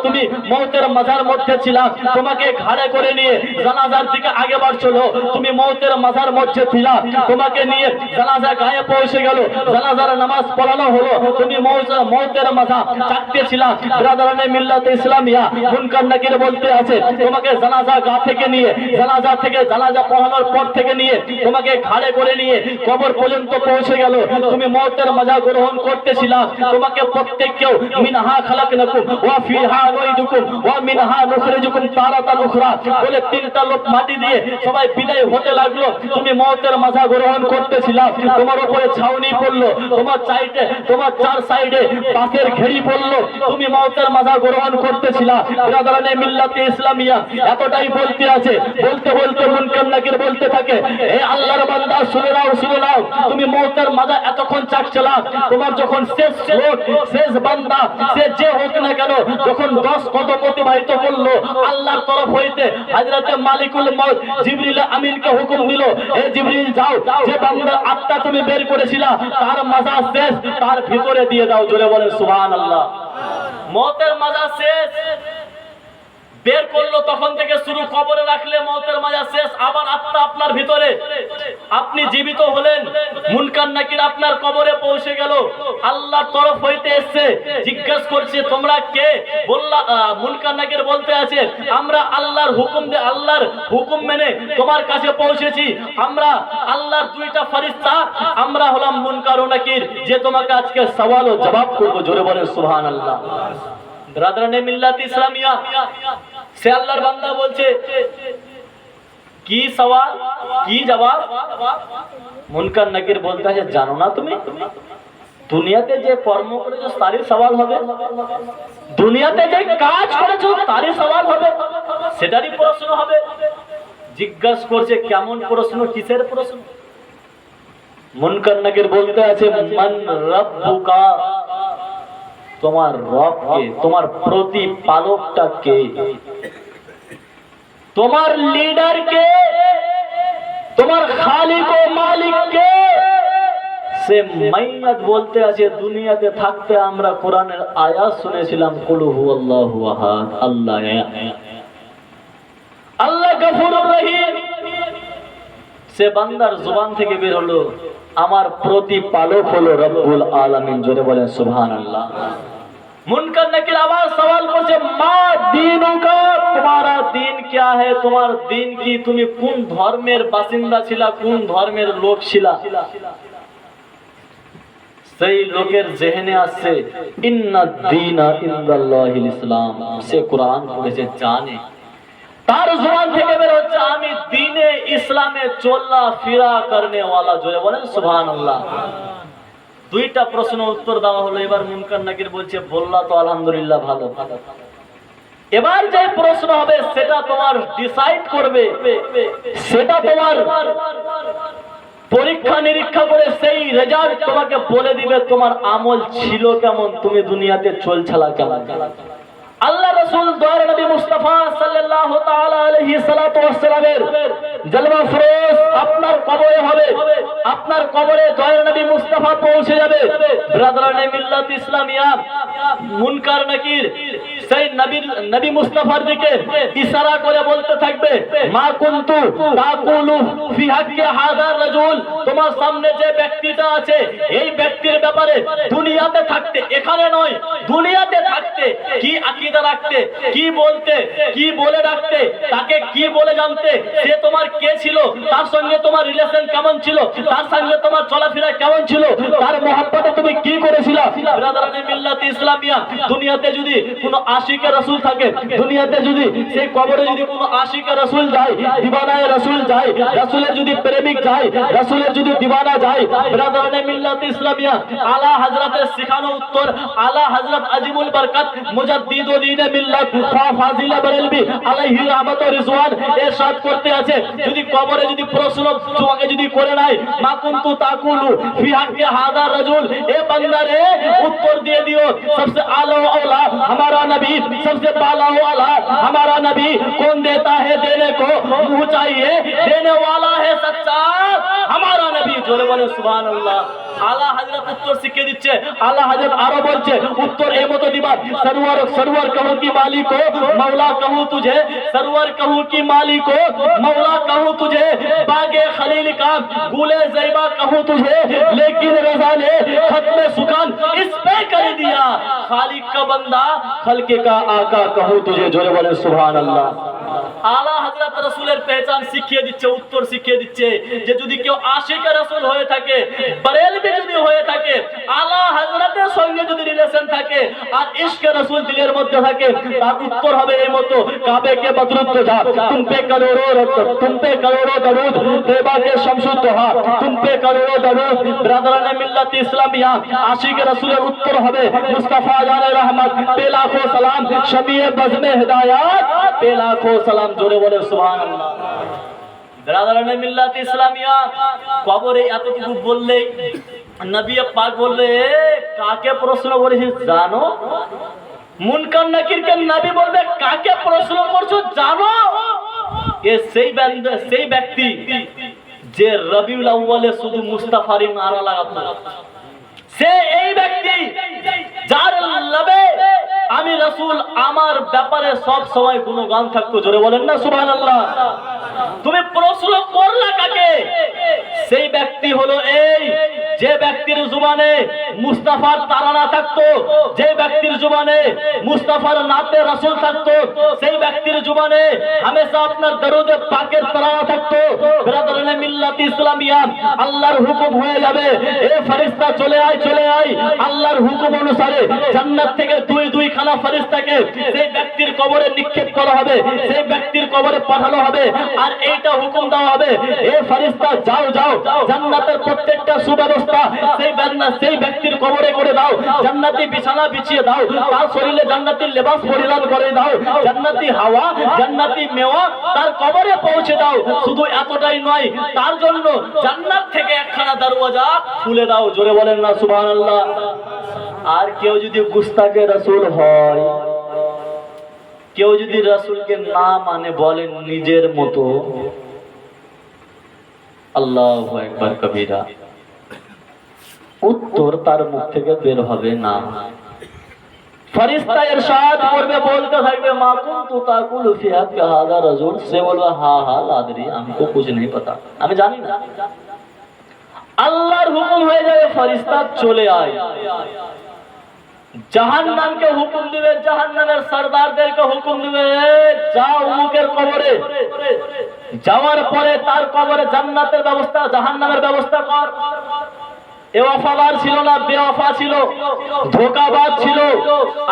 তুমি মওতের মাজার মধ্যে ছিলা, তোমাকে ঘাড়ে করে নিয়ে জানাজার দিকে আগে বাড়ছিল, তুমি মওতের মাজার মধ্যে ছিলা, তোমাকে নিয়ে জানাজা গায়ে পৌঁছে গেল, জানাজার নামাজ পড়ানো হলো, তুমি মওতের মাজা চাকতে ছিলা। ব্রাদারানে মিল্লাতে ইসলামিয়া মুনকার নাকির বলতে আছে তোমাকে জানাজা গা থেকে নিয়ে জানাজা থেকে জানাজা পড়ানোর পর থেকে নিয়ে তোমাকে ঘাড়ে করে নিয়ে কবর পর্যন্ত পৌঁছে গেল, তুমি মওতের মাজা গ্রহণ করতেছিলা, তোমাকে প্রত্যেককেও মিনহা খালাকনাকুম ওয়া ফিহা নুইদুকুম ওয়া মিনহা নুখরিজুকুম তারাতান উখরা বলে তিনটা লোক মাটি দিয়ে সবাই বিদায় হতে লাগলো, তুমি মওতের মাজা গ্রহণ করতেছিলা, তোমার উপরে ছাউনি পড়লো, তোমার চার সাইডে পাশের ঘেরি পড়লো, তুমি মওতের মাজা গ্রহণ করতেছিলা। ব্রাদারানে মিল্লাতে ইসলামিয়া এতটাই বলতে আছে, বলতে বলতে মুনকার নাকির বলতে থাকে হে আল্লাহর বান্দা শুনে নাও, তুমি মওতের মাজা এতক্ষণ চাকছিলা, তোমার যখন শেষ লোক শেষ বান্দা সে যে হোক না কেন যখন 10 কদম অতিবাহিত করলো, আল্লাহর তরফ হইতে হযরতে মালিকুল মউত জিবরিল আমিনকে হুকুম দিল, হে জিবরিল যাও, যে বান্দার আত্মা তুমি বের করেছিলা তার মাজা শেষ, তার ভিতরে দিয়ে দাও। জোরে বলেন সুবহানাল্লাহ। মওতের মাজা শেষ বের করলো, তখন থেকে শুরু, কবরে রাখলে মওতের মাজা শেষ, আবার আত্মা আপনার ভিতরে, আপনি জীবিত হলেন, মুনকার নাকির আপনার কবরে পৌঁছে গেল, আল্লাহর তরফ হইতে এসেছে, জিজ্ঞেস করছে তোমরা কে? বললা মুনকার নাকির বলতে আছে আমরা আল্লাহর হুকুম মেনে তোমার কাছে পৌঁছেছি, আমরা আল্লাহর দুইটা ফেরেশতা, আমরা হলাম মুনকার ও নাকির, যে তোমাকে আজকে সওয়াল ও জবাব করব। জোরে বলেন সুবহানাল্লাহ। ব্রাদারানে মিল্লাত ইসলামিয়া সে আল্লাহর বান্দা বলছে কি সওয়াল কি জবাব? মুনকার নাকির বলতে আছে জানো না তুমি দুনিয়াতে যে কর্ম করেছো তারই সওয়াল হবে, দুনিয়াতে যে কাজ করেছো তারই সওয়াল হবে, সেটারই প্রশ্ন হবে। জিজ্ঞাসা করছে কেমন প্রশ্ন, কিসের প্রশ্ন? মুনকার নাকির বলতে আছে মান রাব্বুকা, তোমার রব কে, তোমার প্রতিপালকটা কে, তোমার লিডার কে, তোমার খালিক ও মালিক কে? সে মাইয়াত বলতে আছে দুনিয়াতে থাকতে আমরা কোরআনের আয়াত শুনেছিলাম কুল হুয়াল্লাহু আহাদ, আল্লাহ গফুরুর রহিম। সে বান্দার জবান থেকে বের হলো আমার প্রতিপালক হলো রব্বুল আলামিন। জোরে বলেন সুবহানাল্লাহ। মুনকার নাকির আবার সওয়াল করছে মা দীনুকা, তোমারা দিন क्या है, তোমার দিন কি, তুমি কোন ধর্মের বাসিন্দা ছিলা, কোন ধর্মের লোক ছিলা? সেই লোকের জেহেনে আসছে ইন্নাদ দীনা ইনদাল্লাহিল ইসলাম, সে কোরআন পড়েছে জানে, তার জবান থেকে বের হচ্ছে আমি দ্বীনে ইসলামে চলা ফিরা করনে वाला। জোরে বলেন সুবহানাল্লাহ। দুইটা প্রশ্ন উত্তর দেওয়া হলো, এবার মুনকার নাকির বলছে বললা তো আলহামদুলিল্লাহ ভালো, এবার যে প্রশ্ন হবে সেটা তোমার ডিসাইড করবে, সেটা তোমার পরীক্ষা নিরীক্ষা করে সেই রেজাল্ট তোমাকে বলে দিবে তোমার আমল ছিল কেমন, তুমি দুনিয়াতে চলছালা কেমন। আল্লাহ রাসূল দয়ার নবী মুস্তাফা সাল্লাল্লাহু তাআলা আলাইহি সাল্লাতু ওয়াস সালামের জলওয়া ফিরোজ আপনার কবরে হবে, আপনার কবরে দয়ার নবী মুস্তাফা পৌঁছে যাবে। ব্রাদারানে মিল্লাত ইসলামিয়া মুনকার নাকির সেই নবী মুস্তাফার দিকে ইশারা করে বলতে থাকবে মা কুনতু তাকুলু ফি হাক্কি হাযা রাজুল, তোমার সামনে যে ব্যক্তিটা আছে এই ব্যক্তির ব্যাপারে দুনিয়াতে থাকতে, এখানে নয় দুনিয়াতে থাকতে কি আকীদা রাখতে, কি বলতে, কি বলে রাখতে, তাকে কি বলে জানতে, সে তোমার কে ছিল, তার সঙ্গে তোমার রিলেশন কেমন ছিল, তার সঙ্গে তোমার চলাফেরা কেমন ছিল, তার মহব্বতে তুমি কি করেছিলা। ব্রাদারানে মিল্লাত ইসলামিয়া দুনিয়াতে যদি কোনো আশিকে রাসূল থাকে, দুনিয়াতে যদি সেই কবরে যদি কোনো আশিকে রাসূল যায়, দিওয়ানায়ে রাসূল যায়, রাসূলের যদি প্রেমিক যায়, রাসূলের যদি দিওয়ানা যায়, ব্রাদারানে মিল্লাত ইসলামিয়া আলা হযরতের শিখানো উত্তর আলা হযরত আজিমুল বরকত মুজাদ্দিদ দ্বীনে মিল্লাত ফাজিলা বেরেলভী আলাইহি রাহমাত ও রিজওয়ান ইরশাদ করতে আছে যদি কবরে যদি প্রশ্ন তোমাকে যদি করে নাই মা কুনতু তাকুলু ফি হাক্কি হাযা রাজুল, এ বান্দা রে उत्तर दे दियो सबसे आला औला हमारा नबी, सबसे बाला वाला हमारा नबी, कौन देता है देने को मुंह चाहिए, देने वाला है सच्चा, জোরে বলে সুবহানাল্লাহ। আলা হযরত উত্তর শিখিয়ে দিচ্ছে, আলা হযরত আরো বলছে উত্তর এই মতো দিবা, সরওয়ার সরওয়ার कहूं कि मालिक हो मौला कहूं तुझे, सरवर कहूं कि मालिक हो मौला कहूं तुझे, बागे खलील का गुले ज़ैबा कहूं तुझे, लेकिन रज़ा ने खत्म सुकान इस पे कर दिया, खालिक का बंदा खल्के का आका कहूं तुझे, जोरे बोले सुभान अल्लाह। आला हजरत रसूलेर पहचान শিখিয়ে দিচ্ছে, উত্তর শিখিয়ে দিচ্ছে যে যদি কেউ আশিকে রাসূল হয়ে থাকে, বরেলভী যদি হয়ে থাকে, আলা হযরতের সঙ্গে যদি রিলেশন থাকে আর ইশকে রাসূল দিলের মধ্যে থাকে, তার উত্তর হবে এই মতো, কাবে কে বদরুদ যা তুম পে করোড়ো দরুদ, দেবা কে শামসুদ দোহা তুম পে করোড়ো দরুদ। ব্রাদারানে মিল্লাত ইসলামিয়া, আশিকে রাসূলের উত্তর হবে মুস্তাফা জানে রহমত, পে লাখো সালাম, শফিয়ে বজমে হিদায়াত, পে লাখো সালাম, জোরে বলে সুবহানাল্লাহ। ব্রাদারানে মিল্লাত ইসলামিয়া, কবরে এতটুকু বললেই নবী পাক বলবে কাকে প্রশ্ন করেছিস জানো? মুনকার নাকিরকে নবী বলবে কাকে প্রশ্ন করছো জানো? এ সেই ব্যক্তি যে রবিউল আউয়ালে শুধু মুস্তাফারি নারা লাগাতো, সে এই ব্যক্তি যার লবে আমি রাসূল আমার ব্যাপারে সব সময় গুণগান থাকতো, জোরে বলেন না সুবহানাল্লাহ। তুমি প্রশ্ন করলা কাকে? সেই ব্যক্তি হলো এই যে ব্যক্তির জুবানে মুস্তাফার তারানা থাকতো, যে ব্যক্তির জুবানে মুস্তাফার নাতে রাসূল থাকতো, সেই ব্যক্তির জুবানে হামেশা আপনার দরুদে পাকের তারানা থাকতো। ব্রাদারানে মিল্লাত ইসলামিয়া, আল্লাহর হুকুম হয়ে যাবে, এ ফেরেশতা চলে আয় চলে আয়, আল্লাহর হুকুম অনুসারে জান্নাত থেকে দুই খানা ফেরেশতাকে সেই ব্যক্তির কবরে নিক্ষেপ করা হবে, সেই ব্যক্তির কবরে পাঠানো হবে, আর এইটা হুকুম দেওয়া হবে, এ ফেরেশতা যাও যাও জান্নাতের প্রত্যেকটা সুব্যবস্থা সেই ব্যক্তির কবরে করে দাও, জান্নাতি বিছানা বিছিয়ে দাও, তার শরীরে জান্নাতি লেবাস পরিধান করে দাও, জান্নাতি হাওয়া জান্নাতি মেওয়া তার কবরে পৌঁছে দাও। শুধু এতটাই নয়, তার জন্য জান্নাত থেকে একখানা দরওয়াজা খুলে দাও, জোরে বলেন না সুবহানাল্লাহ। আর কেউ যদি গুস্তাখে রাসূল হয়, কেউ যদি রাসূলকে না মানে বলেন নিজের মতো, আল্লাহু আকবার কবীরা, উত্তর তার মুখ থেকে বের হবে না। ফেরেশতা ইরশাদ করবে, বলতে থাকবে মা কুনতু তাকুলু ফি হাক্কি হাযা রাজুল, সে বলবে হা হা লাদরি, हमको कुछ नहीं पता, আমি জানি না। আল্লাহর হুকুম হয়ে যাবে, ফেরেশতা চলে আয়, জাহান্নামকে হুকুম দিবে, জাহান্নামের সরদারদেরকে হুকুম দিবে যাও অমুকের কবরে, যাওয়ার পরে তার কবরে জান্নাতের ব্যবস্থা জাহান্নামের ব্যবস্থা কর। এ ওয়াফাদার ছিল না, বেওয়াফা ছিল, ধোঁকাবাজ ছিল।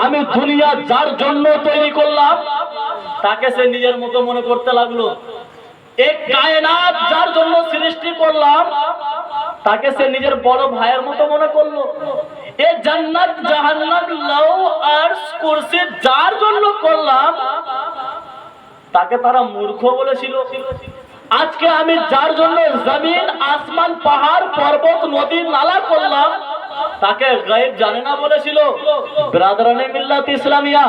আমি দুনিয়া যার জন্য তৈরি করলাম তাকে সে নিজের মতো মনে করতে লাগলো। এক কায়নাত যার জন্য সৃষ্টি করলাম তাকে সে নিজের বড় ভাইয়ের মতো মনে করলো। এ জান্নাত জাহান্নাম লৌ আরশ কুরসি যার জন্য করলাম তাকে তারা মূর্খ বলেছিল। আজকে আমি যার জন্য জমিন আসমান পাহাড় পর্বত নদী নালা করলাম তাকে গায়েব জানে না বলেছিল। ব্রাদারানে মিল্লাত ইসলামিয়া,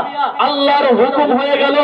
আল্লাহর হুকুম হয়ে গেল,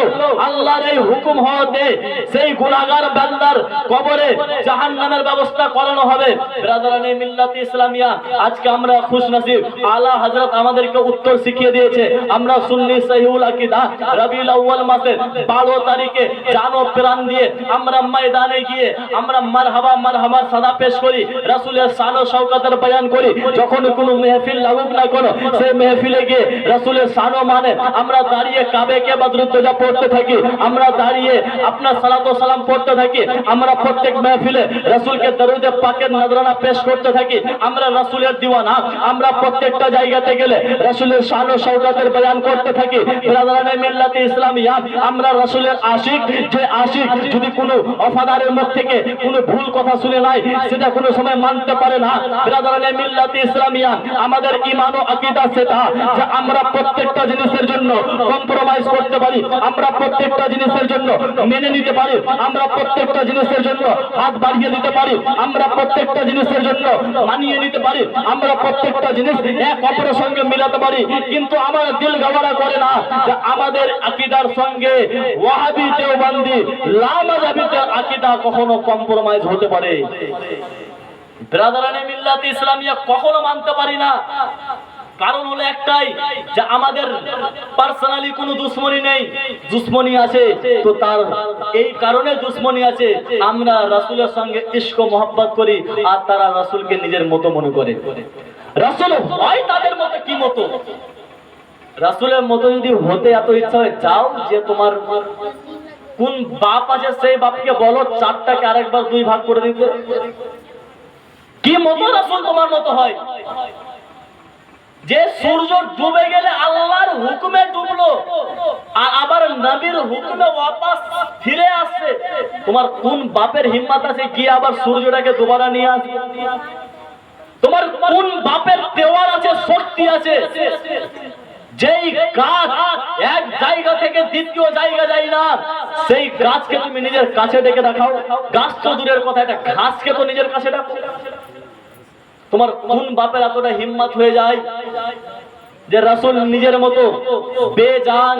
আল্লাহর এই হুকুম হওয়াতে সেই গুনাহগার বান্দার কবরে জাহান্নামের ব্যবস্থা করানো হবে। ব্রাদারানে মিল্লাত ইসলামিয়া, আজকে আমরা খুশনসিব, আলা হযরত আমাদেরকে উত্তর শিখিয়ে দিয়েছে। আমরা সুন্নি সহিহুল আকীদা রবিউল আউয়াল মাসের 12 তারিখে জান ও প্রাণ দিয়ে আমরা ময়দানে গিয়ে আমরা মারহাবা মারহাবা সাদা পেশ করি, রাসূলের শান ও শওকতের বয়ান করি। যখন কোনো মেহফিল লাগুক না কোনো, সেই মেহফিলে গিয়ে রাসূলের শান ও মানে আমরা দাঁড়িয়ে কাবে কে বদরুদ পড়তে থাকি, আমরা দাঁড়িয়ে আপনার সালাত ও সালাম পড়তে থাকি, আমরা প্রত্যেক মেহফিলে রাসূলকে দরুদে পাকের নজরানা পেশ করতে থাকি। আমরা রাসূলের দিওয়ানা, আমরা প্রত্যেকটা জায়গাতে গেলে রাসূলের শান ও শওকতের বয়ান করতে থাকি। ব্রাদারানে মিল্লাতে ইসলামিয়া, আমরা রাসূলের আশিক, যে আশিক যদি কোনো ওয়াফাদারের মুখ থেকে কোনো ভুল কথা শুনে নাই সেটা কোনো সময় মানতে পারে না। ব্রাদারানে মিল্লাতে ইসলামিয়া, আমাদের ঈমান ও আকীদা সেটা যে আমরা প্রত্যেকটা জিনিসের জন্য কম্প্রোমাইজ করতে পারি, আমরা প্রত্যেকটা জিনিসের জন্য মেনে নিতে পারি, আমরা প্রত্যেকটা জিনিসের জন্য হাত বাড়িয়ে দিতে পারি, আমরা প্রত্যেকটা জিনিসের জন্য মানিয়ে নিতে পারি, আমরা প্রত্যেকটা জিনিস এক অপরের সঙ্গে মিলাতে পারি। কিন্তু আমার দিল গাওয়ারা করে না যে আমাদের আকীদার সঙ্গে ওয়াহাবি দেওবন্দি লামাযাবিতের আকীদা কখনো কম্প্রোমাইজ হতে পারে। ব্রাদারানে মিল্লাত ইসলামিয়া কখনো মানতে পারি না। কারণ হলো একটাই, যে আমাদের পার্সোনালি কোনো দুশ্মনী নেই, দুশ্মনী আছে তো তার এই কারণে দুশ্মনী আছে, আমরা রাসূলের সঙ্গে ইশক ও মহব্বত করি আর তারা রাসূলকে নিজের মতো মনে করে। রাসূল হয় তাদের মতো, কি মতো? রাসূলের মতো যদি হতে এত ইচ্ছা হয়, যাও যে তোমার কোন বাপ আছে সেই বাপকে বলো চারটাকে আরেকবার দুই ভাগ করে দিতে। কি মতো রাসূল তোমার মতো হয়? যে সূর্য ডুবে গেলে আল্লাহর হুকুমে ডুবলো আর আবার নবীর হুকুমে ওয়াপস ফিরে আসছে, তোমার কোন বাপের হিম্মত আছে গিয়ে আবার সূর্যটাকে দুবারা নিয়ে আসবে? তোমার কোন বাপের দেওয়ার আছে, শক্তি আছে? যেই গাছ এক জায়গা থেকে দ্বিতীয় জায়গা যায় না, সেই গাছকে তুমি নিজের কাছে ডেকে দেখাও। গাছ তো দূরের কথা, এটা ঘাসকে তো নিজের কাছে ডাকো। তোমার কোন বাপের এতটা হিম্মত হয়ে যায় যে রাসূল নিজের মতো বেজান,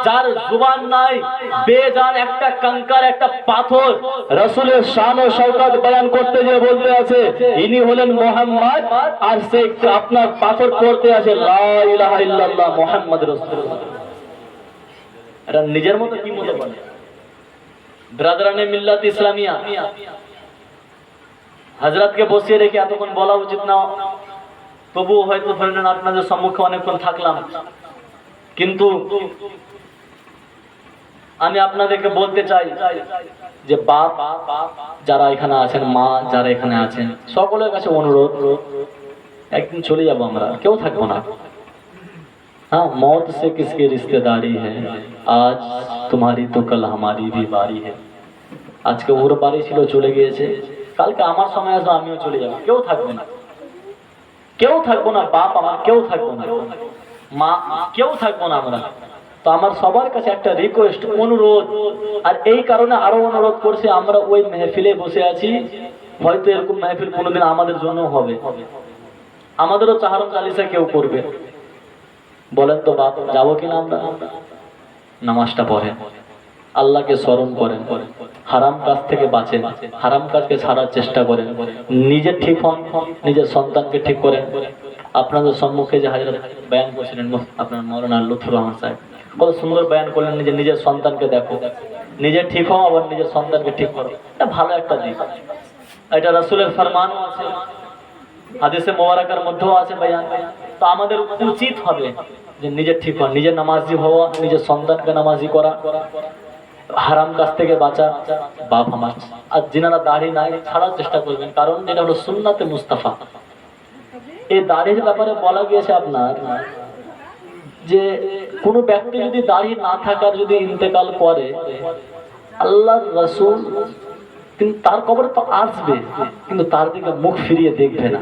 যার জুবান নাই, বেজান একটা কঙ্কার, একটা পাথর, রাসূলের শান ও শওকত বয়ান করতে যে বলতে আছে ইনি হলেন মুহাম্মদ, আর সে আপনার পাথর পড়তে আছে লা ইলাহা ইল্লাল্লাহ মুহাম্মদ রাসূলুল্লাহ। এটা নিজের মতো কি মতো বলে? ব্রাদারানে মিল্লাত ইসলামিয়া, হযরতকে বসিয়ে রেখে এতক্ষণ বলা উচিত না, তবুও হয়তো ধরে নেন আপনাদের সম্মুখে অনেকক্ষণ থাকলাম, কিন্তু আমি আপনাদেরকে বলতে চাই যে বাপ যারা এখানে আছেন, মা যারা এখানে আছেন, সকলের কাছে অনুরোধ, একদিন চলে যাবো আমরা, কেউ থাকবো না। हाँ, मौत से किसकी रिश्तेदारी है, आज तुम्हारी तो कल हमारी भी बारी है। আজকে ওর বাড়ি ছিল, চলে গিয়েছে, কালকে আমার সময় আসবে, আমিও চলে যাবো, কেউ থাকবে না, কেউ থাকবো না। বাপ আমার কেউ থাকবো না, মা কেউ থাকবো না আমরা। তো আমার সবার কাছে একটা রিকোয়েস্ট, অনুরোধ, আর এই কারণে আরো অনুরোধ করছি, আমরা ওই মেহফিলে বসে আছি, হয়তো এরকম মেহফিল কোনোদিন আমাদের জন্য হবে, আমাদেরও চাহারম চালিসা কেউ করবে। বলেন তো বাপ, যাবো কিনা আমরা? নামাজটা পড়েন, আল্লাহকে স্মরণ করেন, হারাম কাজ থেকে বাঁচেন, হারাম কাজকে ছাড়ার চেষ্টা করেন, নিজে ঠিক হন, নিজের সন্তানকে ঠিক করেন। আপনাদের সম্মুখে যে হাজরত বয়ান করছিলেন আপনার মাওলানা লুৎফুর রহমান সাহেব, কত সুন্দর বয়ান করলেন, নিজের সন্তানকে দেখো, নিজে ঠিক হও, আবার নিজের সন্তানকে ঠিক করো, এটা ভালো একটা দিক। এটা রাসূলের ফরমানও আছে, হাদিসে মোবারকার মধ্যেও আছে বয়ান। তো আমাদের উচিত হবে যে নিজে ঠিক হওয়া, নিজের নামাজি হওয়া, নিজের সন্তানকে নামাজি করা, হারাম কাজ থেকে বাঁচা। বাপ আমার আর যিনারা দাড়ি নাই ছাড়ার চেষ্টা করবেন, কারণ এটা হলো সুন্নাতে মুস্তাফা। এই দাড়ির ব্যাপারে বলা গিয়েছে আপনার যে কোনো ব্যক্তি যদি দাড়ি না থাকার যদি ইন্তেকাল করে, আল্লাহর রাসূল কিন্তু তার কবরে তো আসবে, কিন্তু তার দিকে মুখ ফিরিয়ে দেখবে না।